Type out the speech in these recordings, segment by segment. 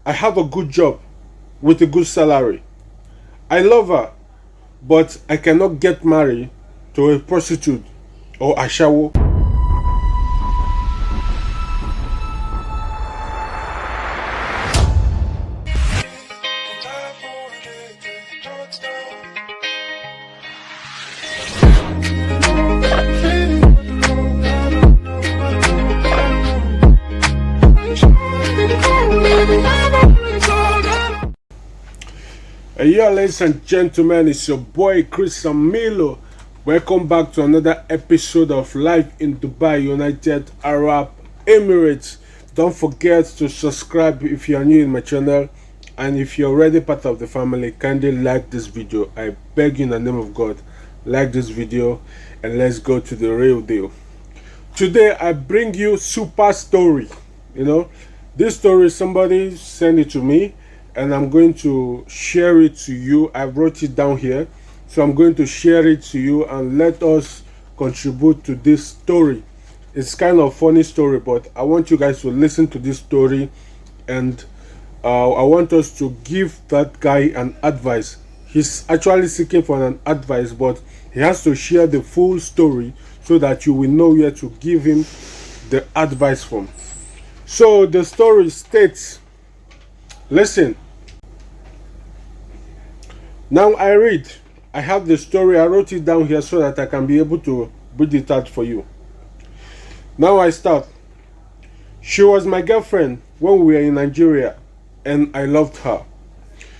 I have a good job with a good salary. I love her, but I cannot get married to a prostitute or ashawo. Yeah, ladies and gentlemen, it's your boy Chris Amilo. Welcome back to another episode of Life in Dubai, United Arab Emirates. Don't forget to subscribe if you are new in my channel, and if you're already part of the family, kindly like this video. I beg you in the name of God, like this video, and let's go to the real deal. Today I bring you super story. This story, somebody sent it to me, and I'm going to share it to you. I wrote it down here, so I'm going to share it to you and let us contribute to this story. It's kind of funny story, but I want you guys to listen to this story, and I want us to give that guy an advice. He's actually seeking for an advice, but he has to share the full story so that you will know where to give him the advice from. So the story states, listen. Now I read. I have the story. I wrote it down here so that I can be able to read it out for you. Now I start. She was my girlfriend when we were in Nigeria, and I loved her.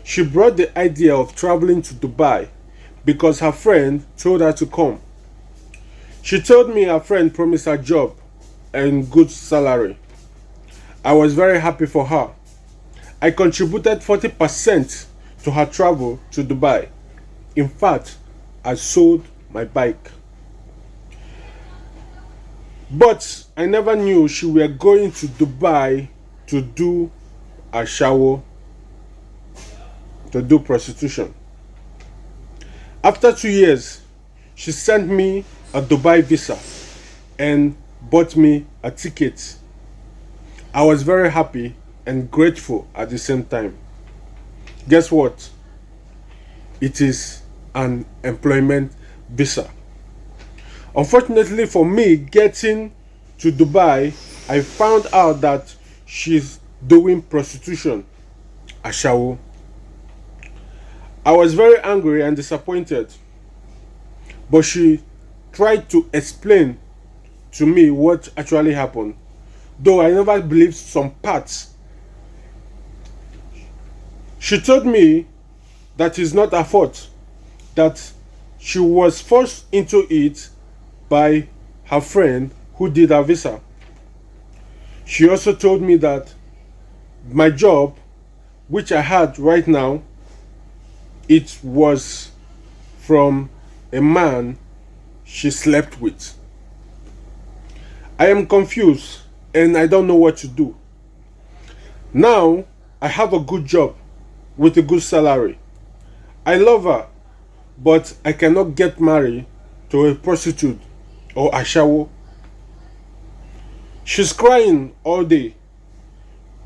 She brought the idea of traveling to Dubai because her friend told her to come. She told me her friend promised her job and good salary. I was very happy for her. I contributed 40% to her travel to Dubai. In fact, I sold my bike. But I never knew she were going to Dubai to do a shower, to do prostitution. After 2 years, she sent me a Dubai visa and bought me a ticket. I was very happy and grateful at the same time. Guess what? It is an employment visa. Unfortunately for me, getting to Dubai, I found out that she's doing prostitution, ashawo. I was very angry and disappointed, but she tried to explain to me what actually happened, though I never believed some parts. She told me that it's not her fault, that she was forced into it by her friend who did her visa. She also told me that my job, which I had right now, it was from a man she slept with. I am confused and I don't know what to do. Now I have a good job with a good salary. I love her, but I cannot get married to a prostitute or ashawo. She's crying all day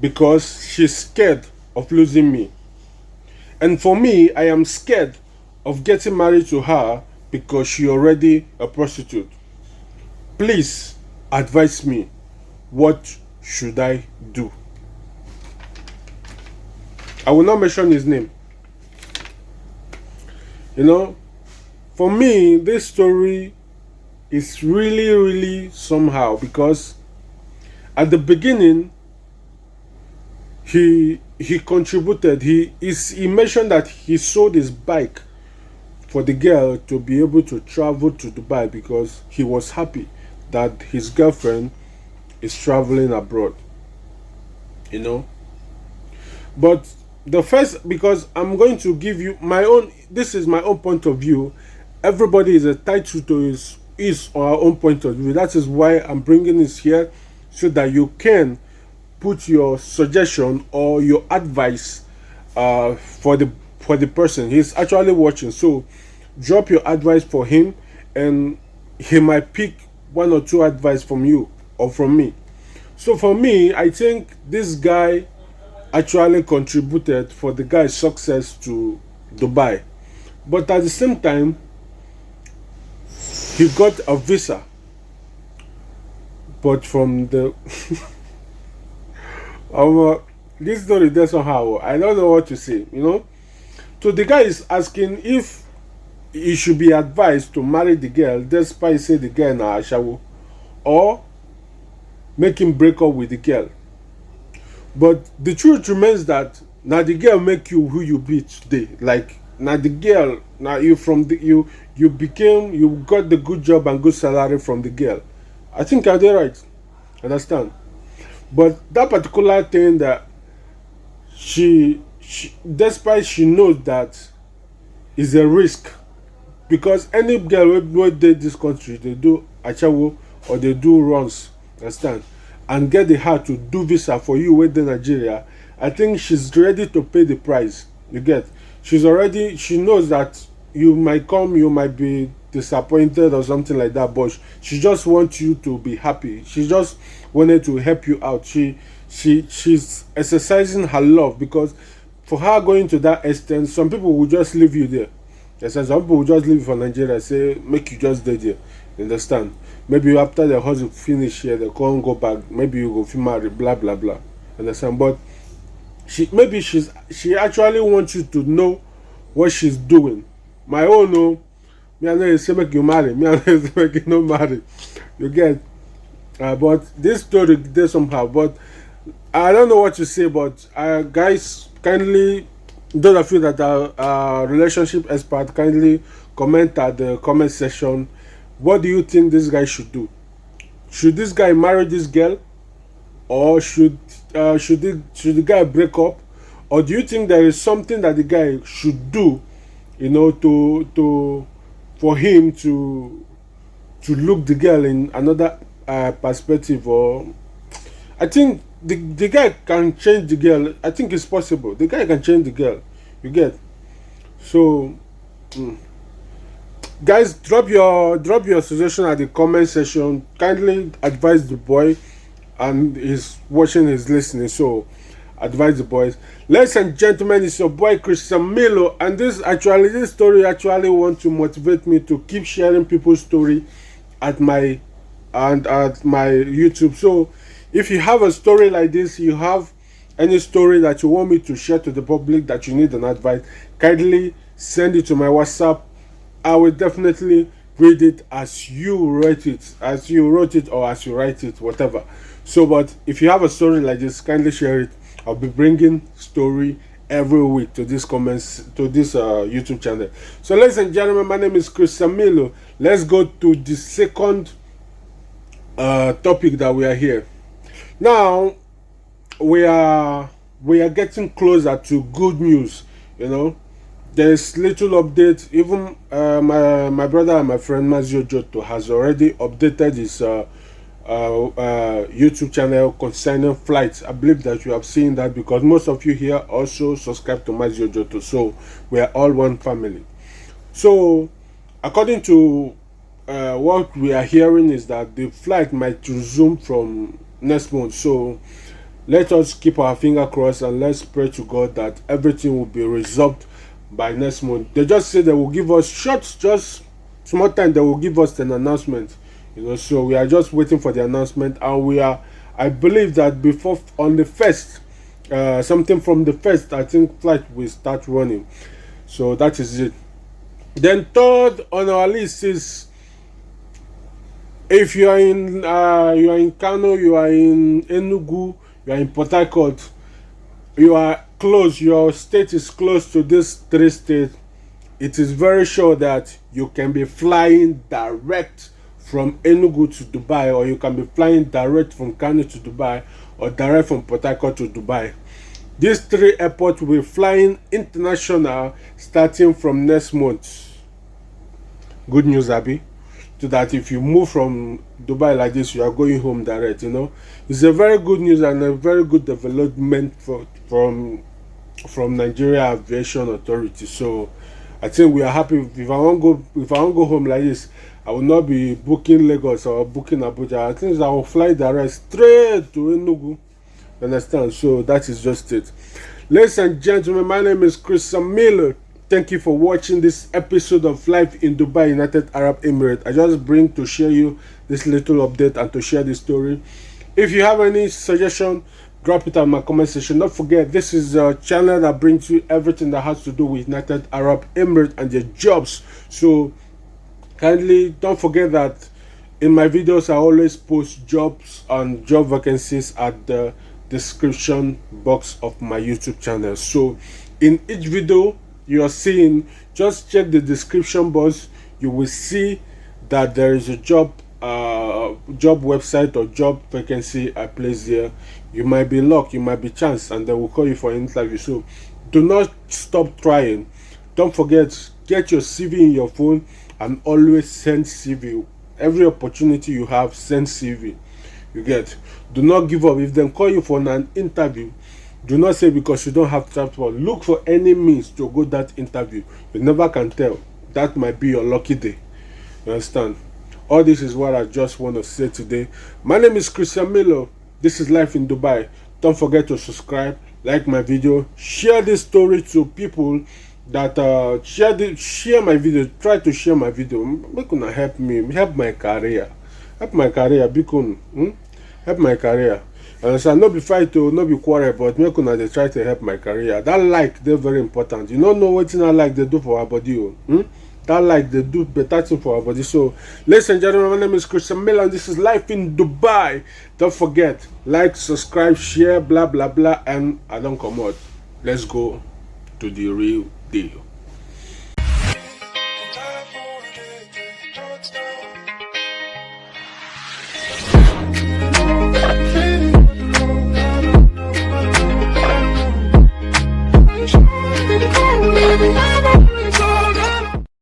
because she's scared of losing me. And for me, I am scared of getting married to her because she already a prostitute. Please advise me. What should I do? I will not mention his name. For me, this story is really somehow, because at the beginning he contributed. He mentioned that he sold his bike for the girl to be able to travel to Dubai because he was happy that his girlfriend is traveling abroad. But the first, because I'm going to give you my own, this is my own point of view. Everybody is entitled to his or her own point of view. That is why I'm bringing this here, so that you can put your suggestion or your advice for the person. He's actually watching, so drop your advice for him, and he might pick one or two advice from you or from me. So for me, I think this guy actually contributed for the guy's success to Dubai. But at the same time, he got a visa. But from the this story there somehow, I don't know what to say, you know. So the guy is asking if he should be advised to marry the girl despite say the girl na ashawo, or make him break up with the girl. But the truth remains that now the girl make you who you be today. Like now the girl, now you from the you became, you got the good job and good salary from the girl. I think I did right. Understand? But that particular thing that she despite she knows that is a risk, because any girl wey dey this country they do achawo or they do runs, understand, and get the heart to do visa for you wey dey Nigeria. I think she's ready to pay the price. You get? She knows that you might come, you might be disappointed or something like that, but she just wants you to be happy. She just wanted to help you out. She's exercising her love, because for her going to that extent, some people will just leave you there. Yes, some people will just leave for Nigeria, say make you just stay there. You understand? Maybe after the hustle finish here, they can't go back. Maybe you go feel married, blah blah blah. Understand? But she actually wants you to know what she's doing. My own, no, me I know say make you marry, me I know say make you no marry. You get? But this story there somehow. But I don't know what to say. But guys, kindly, those of you that are relationship expert, kindly comment at the comment section. What do you think this guy should do? Should this guy marry this girl, or should the guy break up, or do you think there is something that the guy should do, you know, to for him to look the girl in another perspective? Or I think the guy can change the girl. I think it's possible. The guy can change the girl. You get? So, guys, drop your suggestion at the comment section. Kindly advise the boy, and he's watching, he's listening. So, advise the boys. Ladies and gentlemen, it's your boy Christian Milo, and this story actually want to motivate me to keep sharing people's story at my YouTube. So if you have a story like this, you have any story that you want me to share to the public, that you need an advice, kindly send it to my WhatsApp. I will definitely read it as you wrote it, or as you write it, whatever. So, but if you have a story like this, kindly share it. I'll be bringing story every week to this YouTube channel. So, ladies and gentlemen, my name is Christian Milo. Let's go to the second topic that we are here. Now, we are getting closer to good news. You know, there's little update. Even my brother and my friend Mazio Joto has already updated his YouTube channel concerning flights. I believe that you have seen that, because most of you here also subscribe to Mazio Joto. So we are all one family. So according to what we are hearing is that the flight might resume from next month. So let us keep our finger crossed, and let's pray to God that everything will be resolved by next month. They just say they will give us just small time. They will give us an announcement. You know, so we are just waiting for the announcement, and I believe that before on the first, something from the first, I think flight will start running. So that is it. Then third on our list is, if you are in Kano, you are in Enugu, you are in Port Harcourt, you are close, your state is close to these three states, it is very sure that you can be flying direct from Enugu to Dubai, or you can be flying direct from Kano to Dubai, or direct from Port Harcourt to Dubai. These three airports will be flying international starting from next month. Good news, Abby. So that if you move from Dubai like this, you are going home direct. You know, it's a very good news and a very good development from Nigeria Aviation Authority. So I think we are happy. If I want go home like this, I will not be booking Lagos or booking Abuja. I think I will fly direct straight to Enugu. Understand? So that is just it. Ladies and gentlemen, my name is Chris Miller. Thank you for watching this episode of Life in Dubai, United Arab Emirates. I just bring to share you this little update and to share this story. If you have any suggestion, drop it in my comment section. Don't forget, this is a channel that brings you everything that has to do with United Arab Emirates and their jobs. So kindly don't forget that in my videos I always post jobs and job vacancies at the description box of my YouTube channel. So in each video you are seeing, just check the description box. You will see that there is a job website or job vacancy I placed there. You might be luck, you might be chance, and they will call you for an interview. So do not stop trying. Don't forget, get your CV in your phone and always send CV. Every opportunity you have, send CV. You get? Do not give up. If they call you for an interview, do not say because you don't have transport. Look for any means to go that interview. You never can tell. That might be your lucky day. You understand? All this is what I just want to say today. My name is Christian Milo. This is Life in Dubai. Don't forget to subscribe, like my video, share this story to people that share my video. Try to share my video. Make una help me, help my career, help my career. Because help my career. And so not be fight to not be quarrel, but make una they try to help my career. That like they're very important. You don't know what I like they do for our body. That like they do better thing for our body. So ladies and gentlemen, my name is Christian Miller and this is Life in Dubai. Don't forget, like, subscribe, share, blah blah blah, and I don't come out. Let's go to the real deal. Baby,